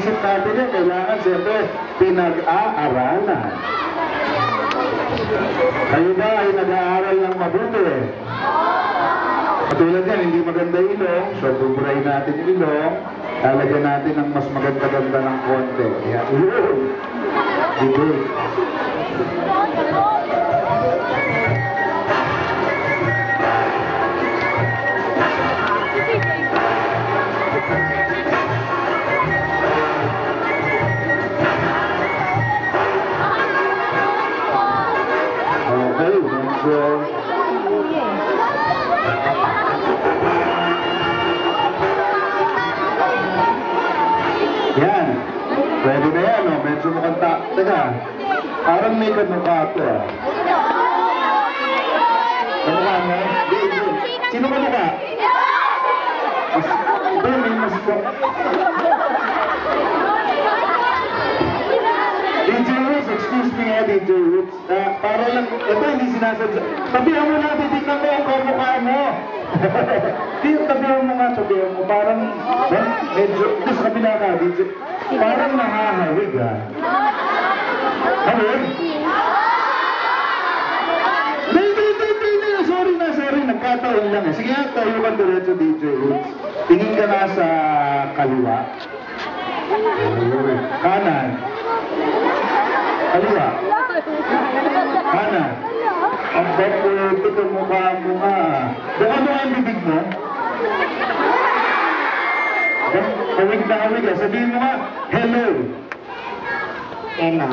iniisip natin yan, kailangan siyempre pinag-aaralan. Kayo ba ay nag-aaral ng mabuti? Katulad yan, hindi maganda ilong, so buburahin natin yung ilong, lalagyan natin ng mas maganda-ganda ng konti. Yan. Debate. Okay, medyo... Yan. Pwede na yan, oh. Medyo mukhang Teka, parang may kamukha ito, ah. Kamukha mo? Sino kamukha? Ito, may mas ko. DJ Woods, excuse me nga, DJ Woods. Para lang, ito hindi sinasadya. Tabihan mo na, titignan mo ang kamukha mo. Tabihan mo nga, tabihan mo. Parang, medyo, ito sa kabila ka, DJ. Parang nahahawig, ah. Hawig? Hindi. Sorry. Nagkataon lang, eh. Sige nga, tayo ka diretso, DJ Woods. Tingin ka na sa kaliwa. Kanan. Kaliwa. Kanan. Ang ba't ito mukha mo nga. Baka mo ang bibig mo? Hawig na hawig. Sabihin mo nga, hello. Hello.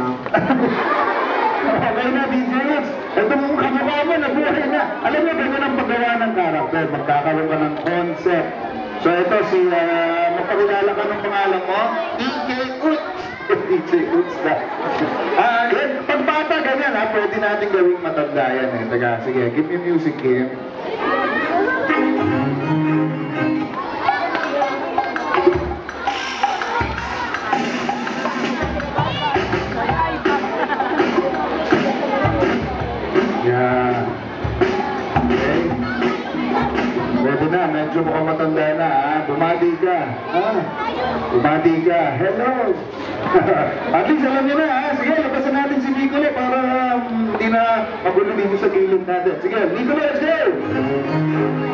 Okay na, DJ Woods. Ito mong kamukha mo, nabuhay na. Alam mo, ganyan ang paggawa ng karakter. Magkakaroon ka ng concept. So ito, magpakilala ka ng pangalan mo? DJ Woods. DJ Woods na. Pag bata, ganyan ha, pwede natin gawing matanda yan eh. Taga, sige, give me music, Kim. Yeah. Okay. Pwede na, medyo mukhang matanda na ha. Bumati ka. Bumati ka. Hello. At least alam nyo na ha. Sige, labasan natin si Nicolo para hindi na magulo dito sa gilid natin. Sige, Nicolo, let's go!